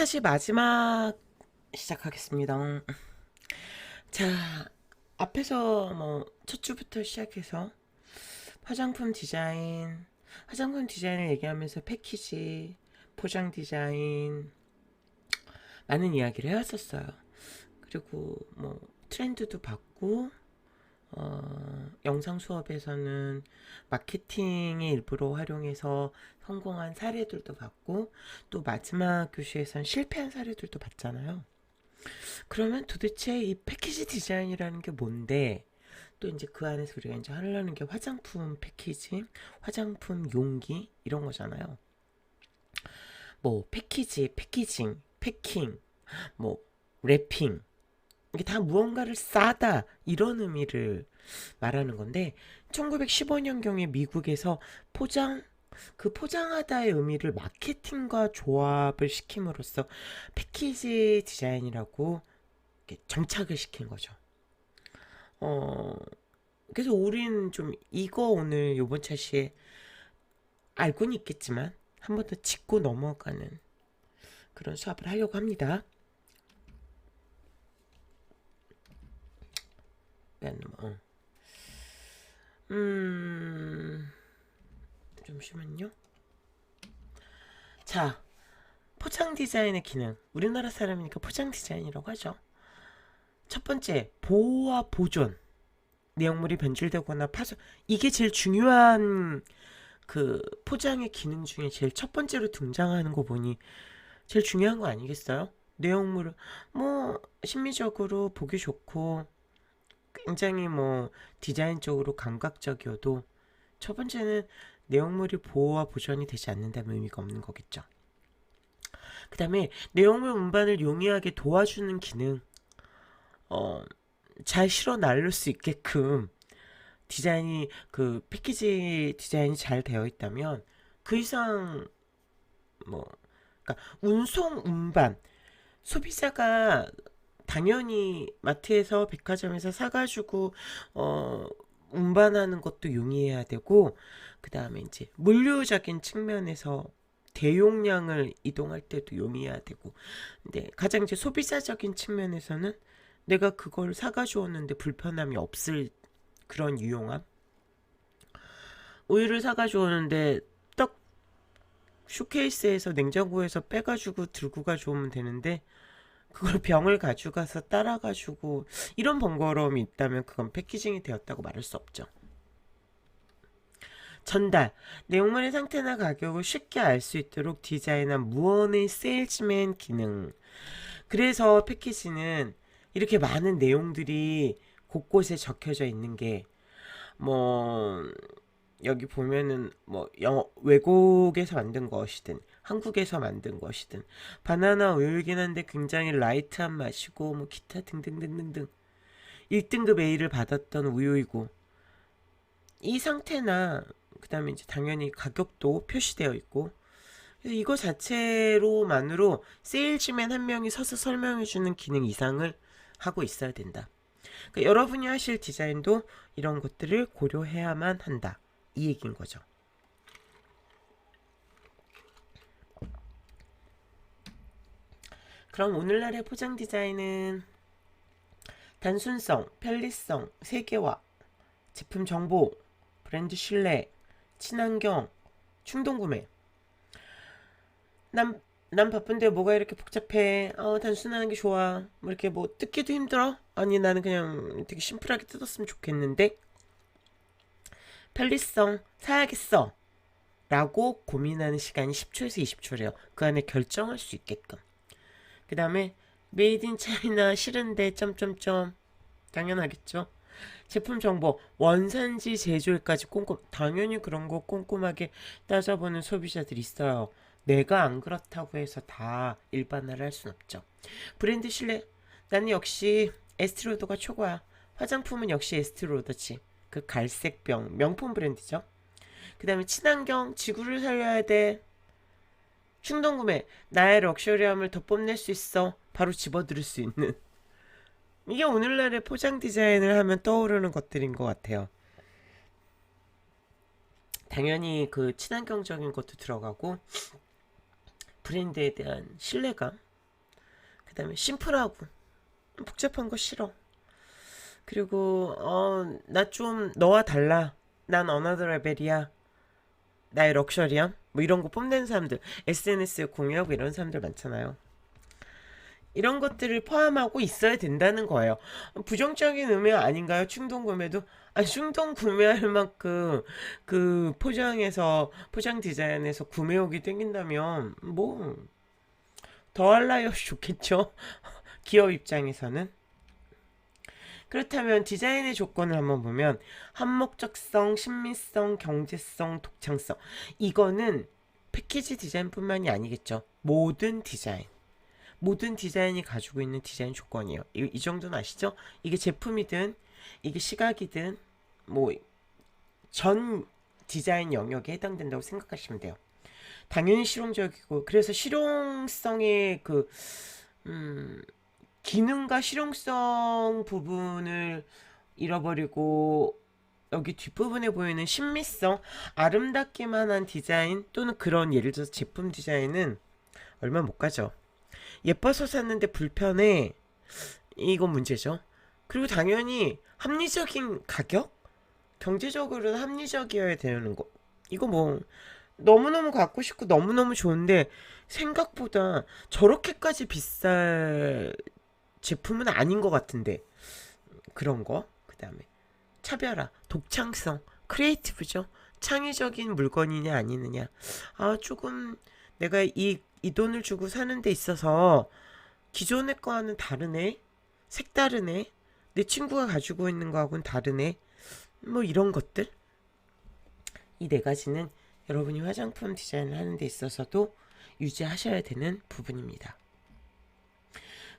팟이 마지막 시작하겠습니다. 자, 앞에서 뭐 첫 주부터 시작해서 화장품 디자인을 얘기하면서 패키지, 포장 디자인 많은 이야기를 해왔었어요. 그리고 뭐 트렌드도 봤고 영상 수업에서는 마케팅의 일부로 활용해서 성공한 사례들도 봤고 또 마지막 교시에선 실패한 사례들도 봤잖아요. 그러면 도대체 이 패키지 디자인이라는 게 뭔데? 또 이제 그 안에서 우리가 이제 하려는 게 화장품 패키지, 화장품 용기 이런 거잖아요. 뭐 패키지, 패키징, 패킹, 뭐 랩핑 이게 다 무언가를 싸다 이런 의미를 말하는 건데 1915년경에 미국에서 그 포장하다의 의미를 마케팅과 조합을 시킴으로써 패키지 디자인이라고 정착을 시킨 거죠. 그래서 우린 좀 이거 오늘 요번 차시에 알고는 있겠지만 한 번 더 짚고 넘어가는 그런 수업을 하려고 합니다. 잠시만요. 자, 포장 디자인의 기능. 우리나라 사람이니까 포장 디자인이라고 하죠. 첫 번째, 보호와 보존. 내용물이 변질되거나 파손. 이게 제일 중요한 그 포장의 기능 중에 제일 첫 번째로 등장하는 거 보니 제일 중요한 거 아니겠어요? 내용물을 뭐 심미적으로 보기 좋고 굉장히 뭐 디자인적으로 감각적이어도 첫 번째는 내용물이 보호와 보존이 되지 않는다면 의미가 없는 거겠죠. 그 다음에 내용물 운반을 용이하게 도와주는 기능. 잘 실어 나를 수 있게끔 디자인이 그 패키지 디자인이 잘 되어 있다면 그 이상 뭐 그러니까 운송 운반 소비자가 당연히 마트에서 백화점에서 사가지고 운반하는 것도 용이해야 되고 그 다음에 이제 물류적인 측면에서 대용량을 이동할 때도 용이해야 되고 근데 가장 이제 소비자적인 측면에서는 내가 그걸 사가져왔는데 불편함이 없을 그런 유용함. 우유를 사가져오는데 딱 쇼케이스에서 냉장고에서 빼가지고 들고 가져오면 되는데 그걸 병을 가져가서 따라가지고 이런 번거로움이 있다면 그건 패키징이 되었다고 말할 수 없죠. 전달, 내용물의 상태나 가격을 쉽게 알 수 있도록 디자인한 무언의 세일즈맨 기능. 그래서 패키지는 이렇게 많은 내용들이 곳곳에 적혀져 있는 게 뭐 여기 보면은 뭐 외국에서 만든 것이든 한국에서 만든 것이든 바나나 우유이긴 한데 굉장히 라이트한 맛이고 뭐 기타 등등등등등 1등급 A를 받았던 우유이고 이 상태나 그 다음에 이제 당연히 가격도 표시되어 있고 그래서 이거 자체로만으로 세일즈맨 한 명이 서서 설명해주는 기능 이상을 하고 있어야 된다. 그러니까 여러분이 하실 디자인도 이런 것들을 고려해야만 한다. 이 얘기인 거죠. 그럼 오늘날의 포장 디자인은 단순성, 편리성, 세계화, 제품 정보, 브랜드 신뢰, 친환경, 충동구매. 난 바쁜데 뭐가 이렇게 복잡해? 단순한 게 좋아. 뭐 이렇게 뭐 뜯기도 힘들어? 아니 나는 그냥 되게 심플하게 뜯었으면 좋겠는데 편리성 사야겠어 라고 고민하는 시간이 10초에서 20초래요. 그 안에 결정할 수 있게끔. 그 다음에 메이드 인 차이나 싫은데 점점점 당연하겠죠. 제품 정보 원산지 제조일까지 꼼꼼 당연히 그런 거 꼼꼼하게 따져보는 소비자들이 있어요. 내가 안 그렇다고 해서 다 일반화를 할 순 없죠. 브랜드 신뢰 나는 역시 에스티로더가 최고야. 화장품은 역시 에스티로더지. 그 갈색병 명품 브랜드죠. 그 다음에 친환경 지구를 살려야 돼. 충동구매 나의 럭셔리함을 더 뽐낼 수 있어. 바로 집어들을 수 있는 이게 오늘날의 포장 디자인을 하면 떠오르는 것들인 것 같아요. 당연히 그 친환경적인 것도 들어가고 브랜드에 대한 신뢰감 그다음에 심플하고 복잡한 거 싫어. 그리고 나 좀 너와 달라. 난 어나더 레벨이야. 나의 럭셔리함? 뭐 이런 거 뽐내는 사람들, SNS에 공유하고 이런 사람들 많잖아요. 이런 것들을 포함하고 있어야 된다는 거예요. 부정적인 의미 아닌가요? 충동 구매도? 아니, 충동 구매할 만큼 그 포장에서, 포장 디자인에서 구매욕이 땡긴다면, 뭐, 더할 나위 없이 좋겠죠? 기업 입장에서는. 그렇다면 디자인의 조건을 한번 보면 한목적성, 신미성, 경제성, 독창성. 이거는 패키지 디자인뿐만이 아니겠죠. 모든 디자인이 가지고 있는 디자인 조건이에요. 이 정도는 아시죠? 이게 제품이든 이게 시각이든 뭐 전 디자인 영역에 해당된다고 생각하시면 돼요. 당연히 실용적이고, 그래서 실용성의 그 기능과 실용성 부분을 잃어버리고 여기 뒷부분에 보이는 신미성, 아름답기만 한 디자인 또는 그런 예를 들어서 제품 디자인은 얼마 못 가죠. 예뻐서 샀는데 불편해. 이건 문제죠. 그리고 당연히 합리적인 가격? 경제적으로는 합리적이어야 되는 거. 이거 뭐 너무너무 갖고 싶고 너무너무 좋은데 생각보다 저렇게까지 비쌀 제품은 아닌 것 같은데 그런 거. 그 다음에 차별화, 독창성, 크리에이티브죠. 창의적인 물건이냐 아니느냐. 아, 조금 내가 이 돈을 주고 사는 데 있어서 기존의 거와는 다르네. 색다르네. 내 친구가 가지고 있는 거하고는 다르네. 뭐 이런 것들. 이 네 가지는 여러분이 화장품 디자인을 하는 데 있어서도 유지하셔야 되는 부분입니다.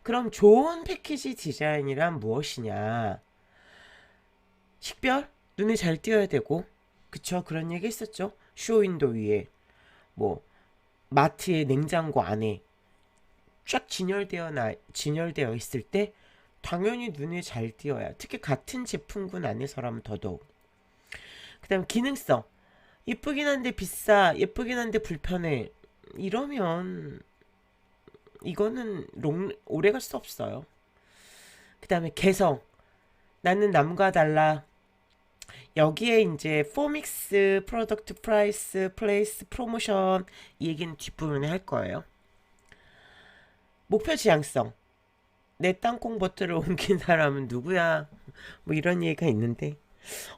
그럼 좋은 패키지 디자인이란 무엇이냐? 식별? 눈에 잘 띄어야 되고, 그쵸? 그런 얘기 했었죠. 쇼윈도 위에, 뭐 마트의 냉장고 안에 쫙 진열되어 있을 때 당연히 눈에 잘 띄어야. 특히 같은 제품군 안에서라면 더더욱. 그 다음 기능성. 예쁘긴 한데 비싸, 예쁘긴 한데 불편해. 이러면 이거는 오래 갈 수 없어요. 그 다음에 개성. 나는 남과 달라. 여기에 이제 포믹스, 프로덕트 프라이스, 플레이스, 프로모션 이 얘기는 뒷부분에 할 거예요. 목표 지향성. 내 땅콩 버터를 옮긴 사람은 누구야? 뭐 이런 얘기가 있는데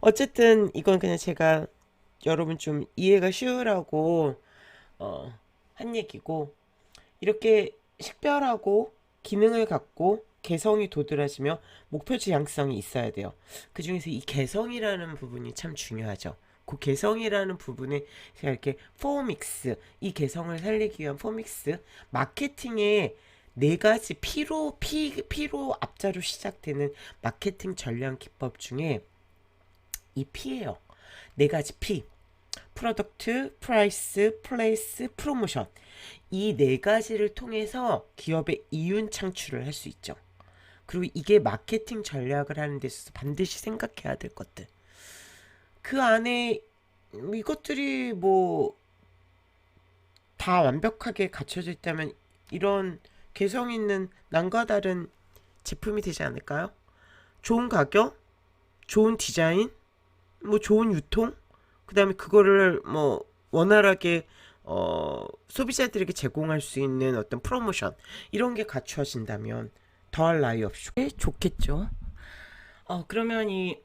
어쨌든 이건 그냥 제가 여러분 좀 이해가 쉬우라고 한 얘기고, 이렇게 식별하고 기능을 갖고 개성이 도드라지며 목표 지향성이 있어야 돼요. 그 중에서 이 개성이라는 부분이 참 중요하죠. 그 개성이라는 부분에 제가 이렇게 포믹스, 이 개성을 살리기 위한 포믹스, 마케팅의 네 가지 P로 앞자로 시작되는 마케팅 전략 기법 중에 이 P예요. 네 가지 P. 프로덕트, 프라이스, 플레이스, 프로모션. 이 네 가지를 통해서 기업의 이윤 창출을 할 수 있죠. 그리고 이게 마케팅 전략을 하는 데 있어서 반드시 생각해야 될 것들. 그 안에 이것들이 뭐 다 완벽하게 갖춰져 있다면 이런 개성 있는 남과 다른 제품이 되지 않을까요? 좋은 가격, 좋은 디자인, 뭐 좋은 유통, 그 다음에 그거를 뭐 원활하게 소비자들에게 제공할 수 있는 어떤 프로모션, 이런 게 갖추어진다면 더할 나위 없이 좋겠죠. 그러면 이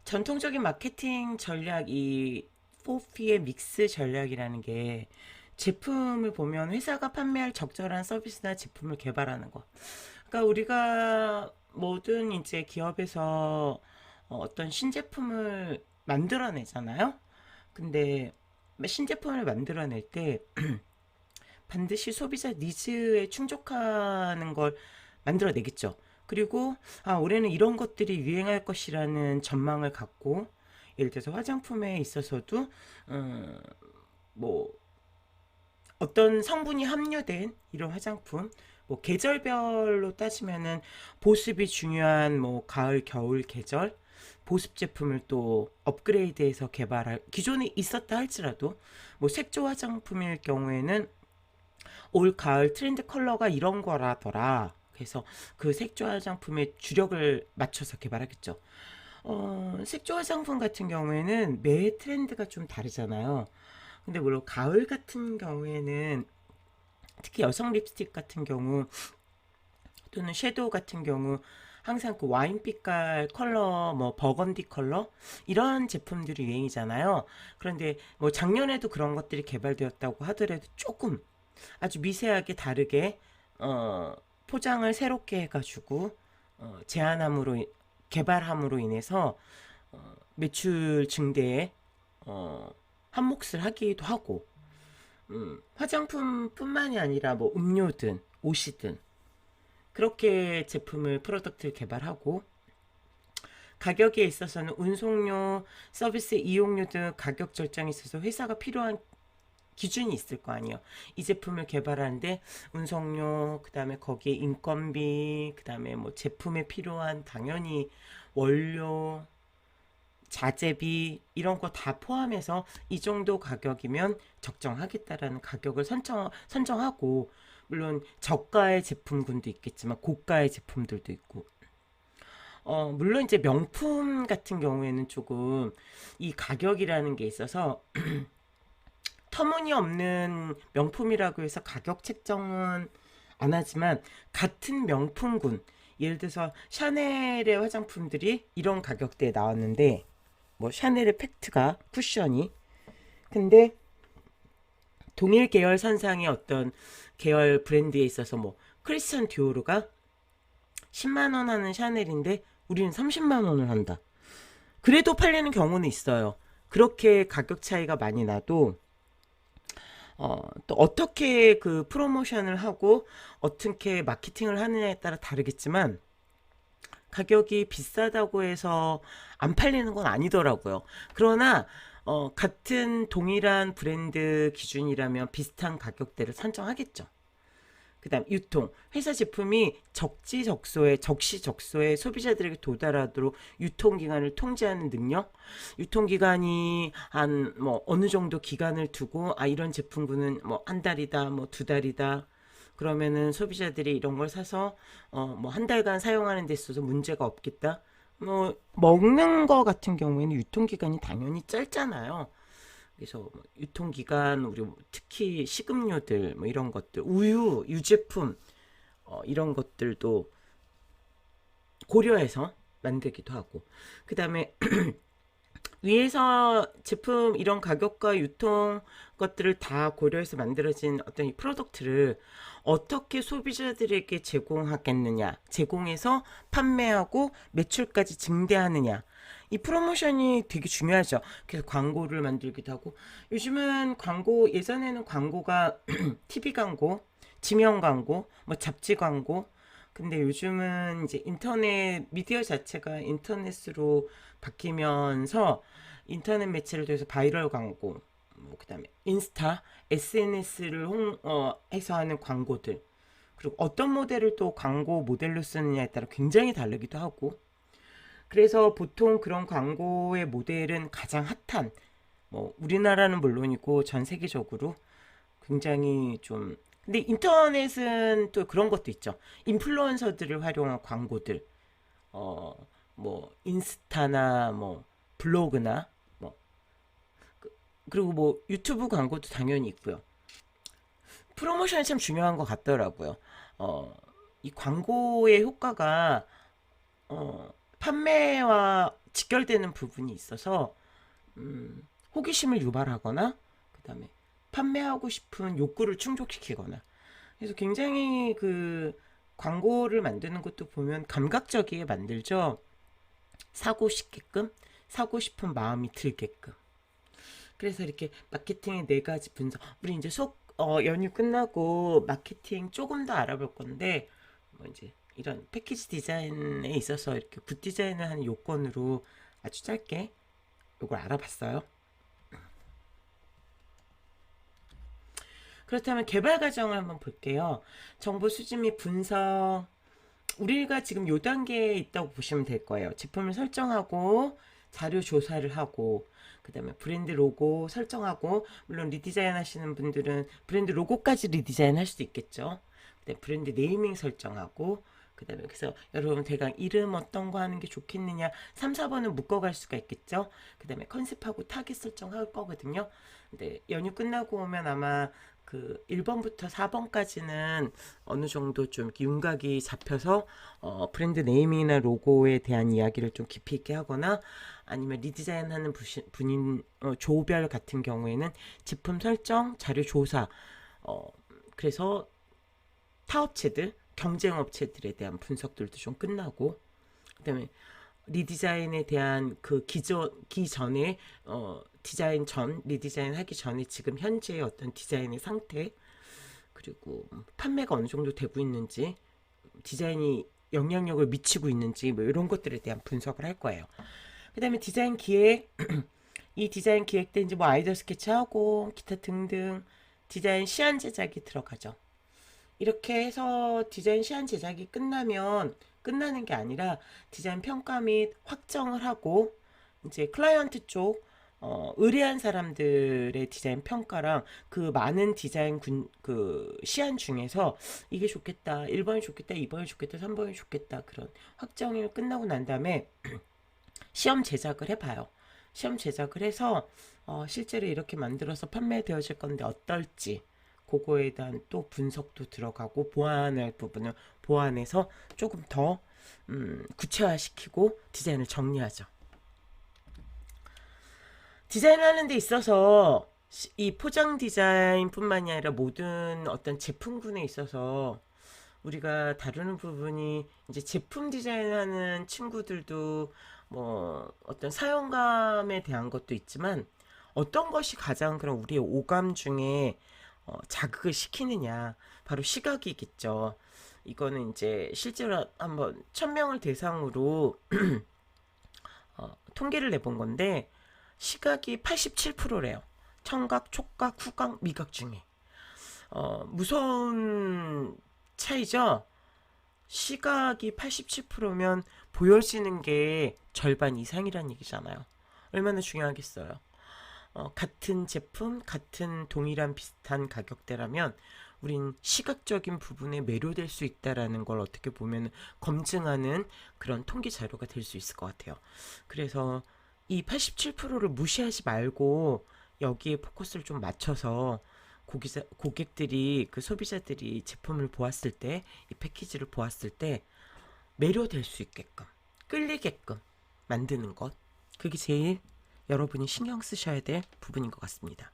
전통적인 마케팅 전략, 이 4P의 믹스 전략이라는 게 제품을 보면 회사가 판매할 적절한 서비스나 제품을 개발하는 거. 그러니까 우리가 모든 이제 기업에서 어떤 신제품을 만들어내잖아요. 근데 신제품을 만들어낼 때 반드시 소비자 니즈에 충족하는 걸 만들어내겠죠. 그리고 올해는 이런 것들이 유행할 것이라는 전망을 갖고, 예를 들어서 화장품에 있어서도 뭐 어떤 성분이 함유된 이런 화장품, 뭐 계절별로 따지면은 보습이 중요한 뭐 가을, 겨울 계절 보습 제품을 또 업그레이드해서 개발할, 기존에 있었다 할지라도 뭐 색조 화장품일 경우에는 올 가을 트렌드 컬러가 이런 거라더라. 그래서 그 색조 화장품에 주력을 맞춰서 개발하겠죠. 색조 화장품 같은 경우에는 매 트렌드가 좀 다르잖아요. 근데 물론 가을 같은 경우에는 특히 여성 립스틱 같은 경우 또는 섀도우 같은 경우 항상 그 와인빛깔 컬러, 뭐 버건디 컬러 이런 제품들이 유행이잖아요. 그런데 뭐 작년에도 그런 것들이 개발되었다고 하더라도 조금 아주 미세하게 다르게 포장을 새롭게 해가지고 개발함으로 인해서 매출 증대에 한 몫을 하기도 하고 화장품뿐만이 아니라 뭐 음료든 옷이든 그렇게 제품을 프로덕트를 개발하고 가격에 있어서는 운송료, 서비스 이용료 등 가격 절정에 있어서 회사가 필요한 기준이 있을 거 아니에요. 이 제품을 개발하는데 운송료, 그다음에 거기에 인건비, 그다음에 뭐 제품에 필요한 당연히 원료, 자재비 이런 거 다 포함해서 이 정도 가격이면 적정하겠다라는 가격을 선정하고 물론 저가의 제품군도 있겠지만 고가의 제품들도 있고 물론 이제 명품 같은 경우에는 조금 이 가격이라는 게 있어서 터무니없는 명품이라고 해서 가격 책정은 안 하지만 같은 명품군 예를 들어서 샤넬의 화장품들이 이런 가격대에 나왔는데 뭐 샤넬의 팩트가 쿠션이 근데 동일 계열 선상의 어떤 계열 브랜드에 있어서 뭐 크리스천 디오르가 10만 원 하는 샤넬인데 우리는 30만 원을 한다. 그래도 팔리는 경우는 있어요. 그렇게 가격 차이가 많이 나도 또 어떻게 그 프로모션을 하고 어떻게 마케팅을 하느냐에 따라 다르겠지만 가격이 비싸다고 해서 안 팔리는 건 아니더라고요. 그러나 같은 동일한 브랜드 기준이라면 비슷한 가격대를 선정하겠죠. 그다음 유통 회사 제품이 적시적소에 소비자들에게 도달하도록 유통기간을 통제하는 능력 유통기간이 한 뭐 어느 정도 기간을 두고 이런 제품군은 뭐 한 달이다 뭐 두 달이다 그러면은 소비자들이 이런 걸 사서 뭐 한 달간 사용하는 데 있어서 문제가 없겠다 뭐 먹는 거 같은 경우에는 유통기간이 당연히 짧잖아요. 그래서 뭐 유통기간 우리 특히 식음료들 뭐 이런 것들 우유 유제품 이런 것들도 고려해서 만들기도 하고 그 다음에 위에서 제품 이런 가격과 유통 것들을 다 고려해서 만들어진 어떤 이 프로덕트를 어떻게 소비자들에게 제공하겠느냐 제공해서 판매하고 매출까지 증대하느냐 이 프로모션이 되게 중요하죠. 그래서 광고를 만들기도 하고 요즘은 광고 예전에는 광고가 TV 광고, 지명 광고, 뭐 잡지 광고 근데 요즘은 이제 인터넷 미디어 자체가 인터넷으로 바뀌면서 인터넷 매체를 통해서 바이럴 광고 뭐 그다음에 인스타, SNS를 해서 하는 광고들 그리고 어떤 모델을 또 광고 모델로 쓰느냐에 따라 굉장히 다르기도 하고 그래서 보통 그런 광고의 모델은 가장 핫한 뭐 우리나라는 물론이고 전 세계적으로 굉장히 좀 근데 인터넷은 또 그런 것도 있죠. 인플루언서들을 활용한 광고들 뭐 인스타나 뭐 블로그나 뭐 그리고 뭐 유튜브 광고도 당연히 있고요. 프로모션이 참 중요한 것 같더라고요. 이 광고의 효과가 판매와 직결되는 부분이 있어서 호기심을 유발하거나 그다음에 판매하고 싶은 욕구를 충족시키거나 그래서 굉장히 그 광고를 만드는 것도 보면 감각적이게 만들죠. 사고 싶게끔 사고 싶은 마음이 들게끔 그래서 이렇게 마케팅의 네 가지 분석 우리 이제 연휴 끝나고 마케팅 조금 더 알아볼 건데 뭐 이제 이런 패키지 디자인에 있어서 이렇게 굿 디자인을 하는 요건으로 아주 짧게 이걸 알아봤어요. 그렇다면 개발 과정을 한번 볼게요. 정보 수집 및 분석 우리가 지금 요 단계에 있다고 보시면 될 거예요. 제품을 설정하고 자료 조사를 하고 그 다음에 브랜드 로고 설정하고, 물론 리디자인 하시는 분들은 브랜드 로고까지 리디자인 할 수도 있겠죠. 그다음에 브랜드 네이밍 설정하고, 그 다음에 그래서 여러분 대강 이름 어떤 거 하는 게 좋겠느냐 3, 4번은 묶어갈 수가 있겠죠. 그 다음에 컨셉하고 타겟 설정할 거거든요. 근데 연휴 끝나고 오면 아마 그 1번부터 4번까지는 어느 정도 좀 윤곽이 잡혀서 브랜드 네이밍이나 로고에 대한 이야기를 좀 깊이 있게 하거나, 아니면 리디자인 하는 분인 조별 같은 경우에는 제품 설정, 자료 조사, 그래서 타업체들, 경쟁 업체들에 대한 분석들도 좀 끝나고, 그다음에 리디자인에 대한 그 기전에 디자인 전, 리디자인 하기 전에 지금 현재의 어떤 디자인의 상태, 그리고 판매가 어느 정도 되고 있는지, 디자인이 영향력을 미치고 있는지, 뭐 이런 것들에 대한 분석을 할 거예요. 그 다음에 디자인 기획, 이 디자인 기획 때 이제 뭐 아이디어 스케치하고 기타 등등 디자인 시안 제작이 들어가죠. 이렇게 해서 디자인 시안 제작이 끝나면 끝나는 게 아니라 디자인 평가 및 확정을 하고, 이제 클라이언트 쪽 의뢰한 사람들의 디자인 평가랑 그 많은 디자인 그 시안 중에서 이게 좋겠다, 1번이 좋겠다, 2번이 좋겠다, 3번이 좋겠다, 그런 확정이 끝나고 난 다음에 시험 제작을 해봐요. 시험 제작을 해서 실제로 이렇게 만들어서 판매되어질 건데 어떨지, 그거에 대한 또 분석도 들어가고, 보완할 부분을 보완해서 조금 더 구체화시키고 디자인을 정리하죠. 디자인하는 데 있어서 이 포장 디자인뿐만이 아니라 모든 어떤 제품군에 있어서 우리가 다루는 부분이, 이제 제품 디자인하는 친구들도 뭐 어떤 사용감에 대한 것도 있지만, 어떤 것이 가장 그런 우리의 오감 중에 자극을 시키느냐, 바로 시각이겠죠. 이거는 이제 실제로 한번 1000명을 대상으로 통계를 내본 건데, 시각이 87%래요. 청각, 촉각, 후각, 미각 중에. 무서운 차이죠. 시각이 87%면 보여지는 게 절반 이상이란 얘기잖아요. 얼마나 중요하겠어요. 같은 제품, 같은 동일한 비슷한 가격대라면 우린 시각적인 부분에 매료될 수 있다라는 걸 어떻게 보면 검증하는 그런 통계 자료가 될 수 있을 것 같아요. 그래서 이 87%를 무시하지 말고 여기에 포커스를 좀 맞춰서 고객들이, 그 소비자들이 제품을 보았을 때, 이 패키지를 보았을 때 매료될 수 있게끔, 끌리게끔 만드는 것, 그게 제일 여러분이 신경 쓰셔야 될 부분인 것 같습니다.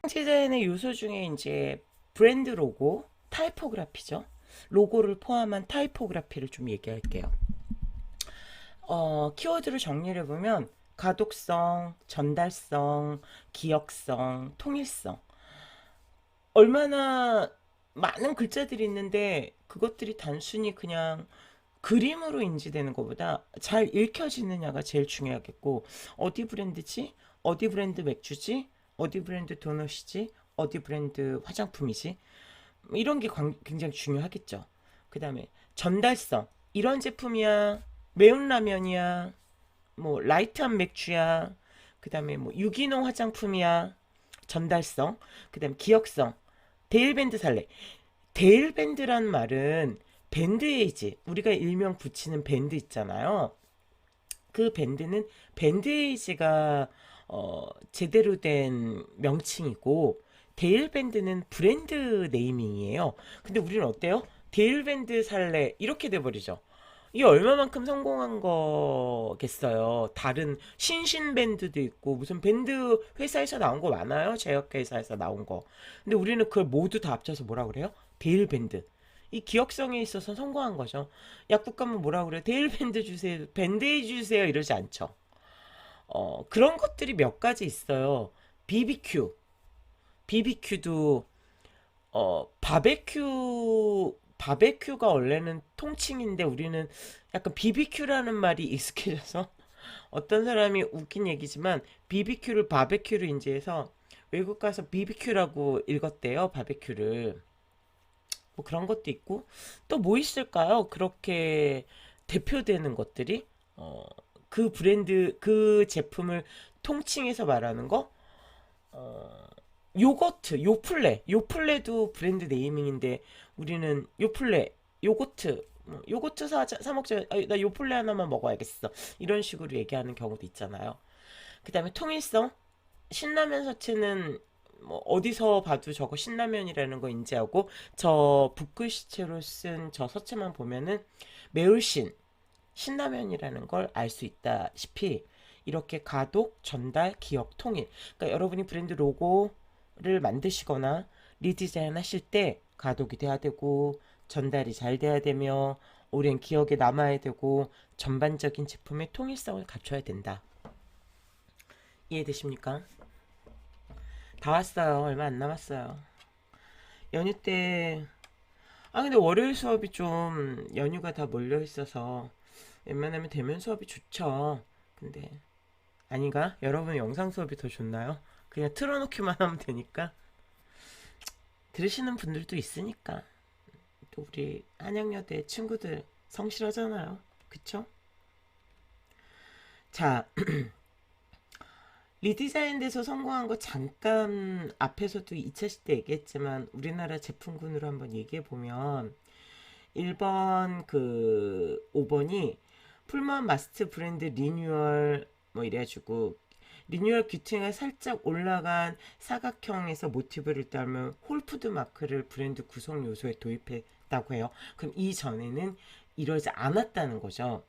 디자인의 요소 중에 이제 브랜드 로고, 타이포그래피죠. 로고를 포함한 타이포그래피를 좀 얘기할게요. 키워드를 정리를 해보면 가독성, 전달성, 기억성, 통일성, 얼마나 많은 글자들이 있는데 그것들이 단순히 그냥 그림으로 인지되는 것보다 잘 읽혀지느냐가 제일 중요하겠고, 어디 브랜드지? 어디 브랜드 맥주지? 어디 브랜드 도넛이지? 어디 브랜드 화장품이지? 이런 게 굉장히 중요하겠죠. 그 다음에 전달성, 이런 제품이야, 매운 라면이야, 뭐 라이트한 맥주야, 그 다음에 뭐 유기농 화장품이야. 전달성. 그 다음 기억성. 데일밴드 살래. 데일밴드란 말은 밴드에이지, 우리가 일명 붙이는 밴드 있잖아요. 그 밴드는 밴드에이지가 제대로 된 명칭이고, 데일밴드는 브랜드 네이밍이에요. 근데 우리는 어때요? 데일밴드 살래 이렇게 돼버리죠. 이게 얼마만큼 성공한 거겠어요. 다른 신신밴드도 있고 무슨 밴드 회사에서 나온 거 많아요. 제약회사에서 나온 거. 근데 우리는 그걸 모두 다 합쳐서 뭐라 그래요? 데일밴드. 이 기억성에 있어서 성공한 거죠. 약국 가면 뭐라 그래요? 데일밴드 주세요, 밴드에이드 주세요 이러지 않죠. 그런 것들이 몇 가지 있어요. BBQ. BBQ도 바베큐가 원래는 통칭인데 우리는 약간 BBQ라는 말이 익숙해져서, 어떤 사람이 웃긴 얘기지만 BBQ를 바베큐로 인지해서 외국 가서 BBQ라고 읽었대요. 바베큐를. 뭐 그런 것도 있고, 또 뭐 있을까요? 그렇게 대표되는 것들이 그 브랜드 그 제품을 통칭해서 말하는 거. 요거트 요플레도 브랜드 네이밍인데 우리는 요플레 요거트 요거트 사 먹자. 나 요플레 하나만 먹어야겠어. 이런 식으로 얘기하는 경우도 있잖아요. 그 다음에 통일성. 신라면 서체는 뭐 어디서 봐도 저거 신라면이라는 거 인지하고 저 붓글씨체로 쓴 저 서체만 보면은 매울신 신라면이라는 걸 알 수 있다시피 이렇게 가독, 전달, 기억, 통일. 그러니까 여러분이 브랜드 로고를 만드시거나 리디자인 하실 때 가독이 돼야 되고 전달이 잘 돼야 되며 오랜 기억에 남아야 되고 전반적인 제품의 통일성을 갖춰야 된다. 이해되십니까? 다 왔어요. 얼마 안 남았어요. 연휴 때, 근데 월요일 수업이 좀 연휴가 다 몰려 있어서 웬만하면 대면 수업이 좋죠. 근데, 아닌가? 여러분 영상 수업이 더 좋나요? 그냥 틀어놓기만 하면 되니까. 들으시는 분들도 있으니까. 또 우리 한양여대 친구들 성실하잖아요. 그쵸? 자, 리디자인 돼서 성공한 거 잠깐 앞에서도 2차 시대 얘기했지만 우리나라 제품군으로 한번 얘기해 보면 1번 5번이 풀먼 마스트 브랜드 리뉴얼 뭐 이래가지고 리뉴얼 귀퉁이가 살짝 올라간 사각형에서 모티브를 따르면 홀푸드 마크를 브랜드 구성 요소에 도입했다고 해요. 그럼 이전에는 이러지 않았다는 거죠.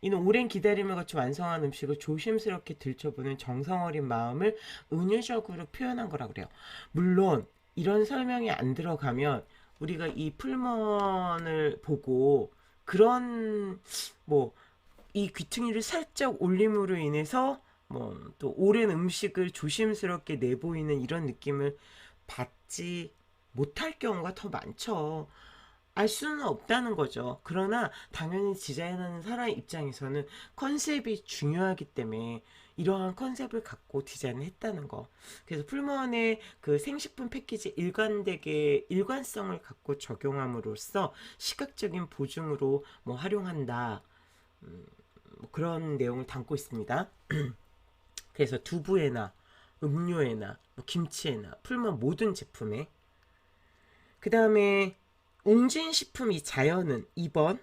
이는 오랜 기다림을 거쳐 완성한 음식을 조심스럽게 들춰보는 정성 어린 마음을 은유적으로 표현한 거라 그래요. 물론 이런 설명이 안 들어가면 우리가 이 풀먼을 보고 그런 뭐 이 귀퉁이를 살짝 올림으로 인해서 뭐 또 오랜 음식을 조심스럽게 내보이는 이런 느낌을 받지 못할 경우가 더 많죠. 알 수는 없다는 거죠. 그러나 당연히 디자인하는 사람 입장에서는 컨셉이 중요하기 때문에 이러한 컨셉을 갖고 디자인을 했다는 거. 그래서 풀무원의 그 생식품 패키지 일관되게 일관성을 갖고 적용함으로써 시각적인 보증으로 뭐 활용한다. 뭐 그런 내용을 담고 있습니다. 그래서 두부에나 음료에나 뭐 김치에나 풀무원 모든 제품에 그 다음에 웅진식품 이 자연은 2번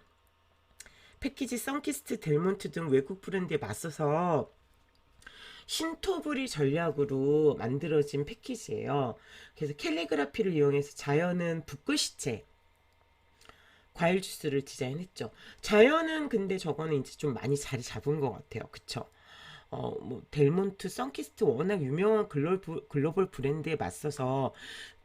패키지 선키스트 델몬트 등 외국 브랜드에 맞서서 신토부리 전략으로 만들어진 패키지예요. 그래서 캘리그라피를 이용해서 자연은 붓글씨체 과일 주스를 디자인했죠. 자연은 근데 저거는 이제 좀 많이 자리 잡은 것 같아요. 그쵸? 뭐 델몬트, 선키스트 워낙 유명한 글로벌 브랜드에 맞서서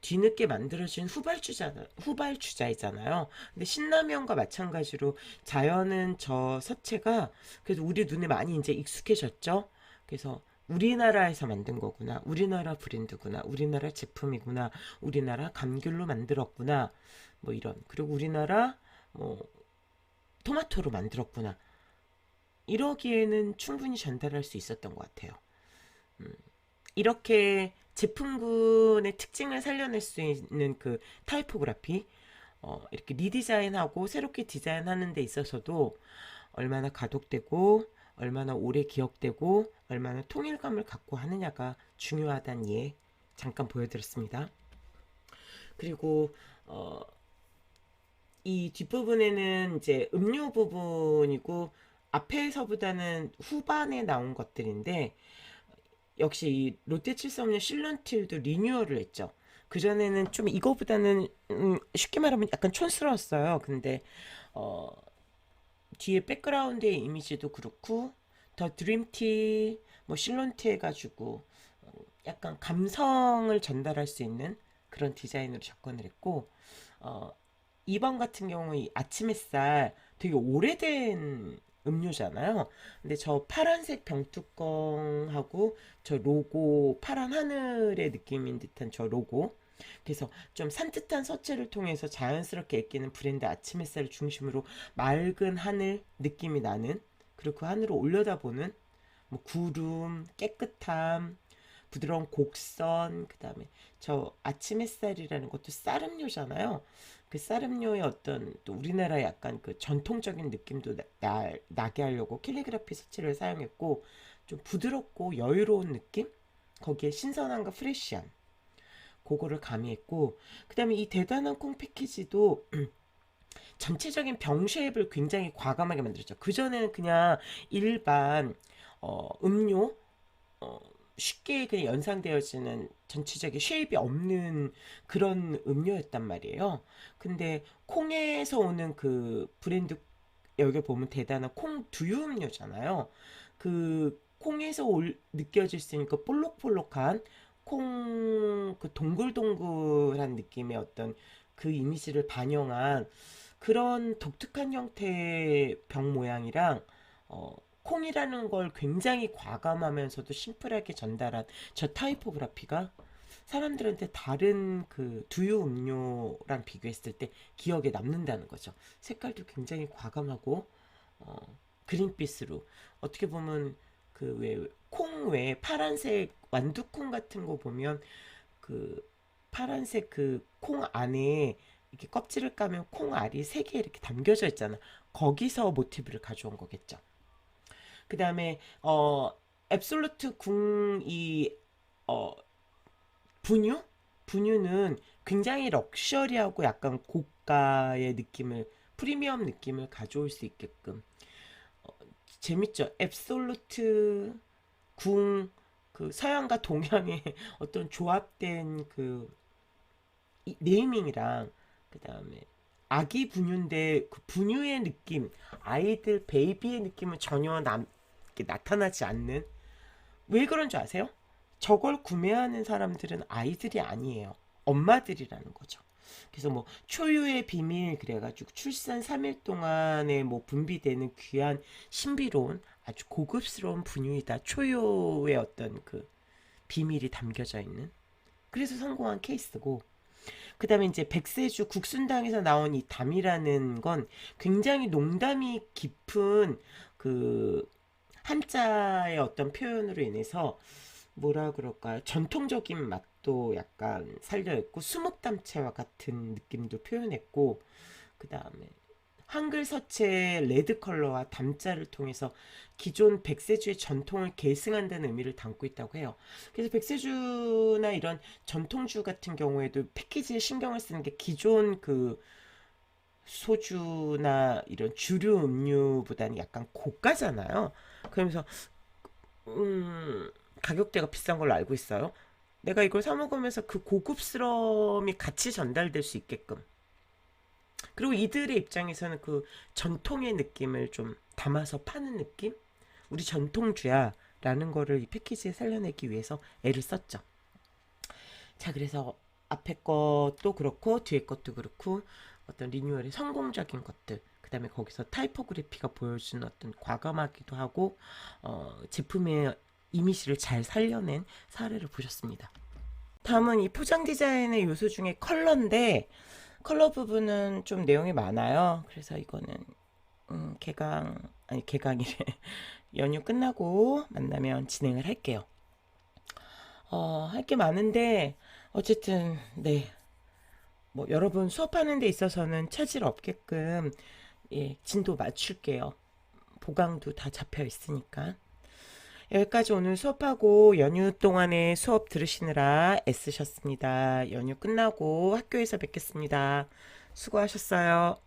뒤늦게 만들어진 후발주자이잖아요. 근데 신라면과 마찬가지로 자연은 저 서체가 그래서 우리 눈에 많이 이제 익숙해졌죠. 그래서 우리나라에서 만든 거구나. 우리나라 브랜드구나. 우리나라 제품이구나. 우리나라 감귤로 만들었구나. 뭐 이런. 그리고 우리나라 뭐 토마토로 만들었구나. 이러기에는 충분히 전달할 수 있었던 것 같아요. 이렇게 제품군의 특징을 살려낼 수 있는 그 타이포그래피, 이렇게 리디자인하고 새롭게 디자인하는 데 있어서도 얼마나 가독되고 얼마나 오래 기억되고 얼마나 통일감을 갖고 하느냐가 중요하다는 예 잠깐 보여드렸습니다. 그리고 이 뒷부분에는 이제 음료 부분이고 앞에서보다는 후반에 나온 것들인데 역시 이 롯데칠성년 실론틸도 리뉴얼을 했죠. 그전에는 좀 이거보다는 쉽게 말하면 약간 촌스러웠어요. 근데 뒤에 백그라운드의 이미지도 그렇고 더 드림티 뭐 실론티 해가지고 약간 감성을 전달할 수 있는 그런 디자인으로 접근을 했고 2번 같은 경우 이 아침 햇살 되게 오래된 음료잖아요. 근데 저 파란색 병뚜껑하고 저 로고 파란 하늘의 느낌인 듯한 저 로고 그래서 좀 산뜻한 서체를 통해서 자연스럽게 애끼는 브랜드 아침 햇살을 중심으로 맑은 하늘 느낌이 나는 그리고 그 하늘을 올려다보는 뭐 구름, 깨끗함, 부드러운 곡선, 그 다음에 저 아침 햇살이라는 것도 쌀음료잖아요. 그 쌀음료의 어떤 또 우리나라 약간 그 전통적인 느낌도 나게 하려고 캘리그라피 색칠을 사용했고, 좀 부드럽고 여유로운 느낌? 거기에 신선함과 프레쉬함, 그거를 가미했고, 그 다음에 이 대단한 콩 패키지도 전체적인 병 쉐입을 굉장히 과감하게 만들었죠. 그전에는 그냥 일반 음료, 어, 쉽게 그냥 연상되어지는 전체적인 쉐입이 없는 그런 음료였단 말이에요. 근데 콩에서 오는 그 브랜드, 여기 보면 대단한 콩 두유 음료잖아요. 그 콩에서 느껴질 수 있는 그 볼록볼록한 콩, 그 동글동글한 느낌의 어떤 그 이미지를 반영한 그런 독특한 형태의 병 모양이랑, 어, 콩이라는 걸 굉장히 과감하면서도 심플하게 전달한 저 타이포그라피가 사람들한테 다른 그 두유 음료랑 비교했을 때 기억에 남는다는 거죠. 색깔도 굉장히 과감하고, 어, 그린빛으로, 어떻게 보면 그 왜 콩 외에 파란색 완두콩 같은 거 보면 그 파란색 그 콩 안에 이렇게 껍질을 까면 콩 알이 세 개 이렇게 담겨져 있잖아. 거기서 모티브를 가져온 거겠죠. 그 다음에 앱솔루트 궁이 어 분유? 분유는 굉장히 럭셔리하고 약간 고가의 느낌을, 프리미엄 느낌을 가져올 수 있게끔, 어, 재밌죠. 앱솔루트 궁, 그 서양과 동양의 어떤 조합된 그 네이밍이랑, 그 다음에 아기 분유인데 그 분유의 느낌, 아이들 베이비의 느낌은 전혀 이렇게 나타나지 않는, 왜 그런 줄 아세요? 저걸 구매하는 사람들은 아이들이 아니에요. 엄마들이라는 거죠. 그래서 뭐 초유의 비밀 그래가지고 출산 3일 동안에 뭐 분비되는 귀한 신비로운 아주 고급스러운 분유이다. 초유의 어떤 그 비밀이 담겨져 있는. 그래서 성공한 케이스고, 그 다음에 이제 백세주 국순당에서 나온 이 담이라는 건 굉장히 농담이 깊은 그 한자의 어떤 표현으로 인해서 뭐라 그럴까요? 전통적인 맛도 약간 살려있고 수묵담채와 같은 느낌도 표현했고, 그 다음에 한글 서체 레드 컬러와 담자를 통해서 기존 백세주의 전통을 계승한다는 의미를 담고 있다고 해요. 그래서 백세주나 이런 전통주 같은 경우에도 패키지에 신경을 쓰는 게 기존 그 소주나 이런 주류 음료보다는 약간 고가잖아요. 그러면서 음, 가격대가 비싼 걸로 알고 있어요. 내가 이걸 사 먹으면서 그 고급스러움이 같이 전달될 수 있게끔. 그리고 이들의 입장에서는 그 전통의 느낌을 좀 담아서 파는 느낌? 우리 전통주야 라는 거를 이 패키지에 살려내기 위해서 애를 썼죠. 자, 그래서 앞에 것도 그렇고 뒤에 것도 그렇고 어떤 리뉴얼의 성공적인 것들, 그 다음에 거기서 타이포그래피가 보여주는 어떤 과감하기도 하고 제품의 이미지를 잘 살려낸 사례를 보셨습니다. 다음은 이 포장 디자인의 요소 중에 컬러인데, 컬러 부분은 좀 내용이 많아요. 그래서 이거는 개강이래. 연휴 끝나고 만나면 진행을 할게요. 할 게 많은데 어쨌든 네, 뭐 여러분 수업하는 데 있어서는 차질 없게끔 예, 진도 맞출게요. 보강도 다 잡혀 있으니까. 여기까지 오늘 수업하고 연휴 동안에 수업 들으시느라 애쓰셨습니다. 연휴 끝나고 학교에서 뵙겠습니다. 수고하셨어요.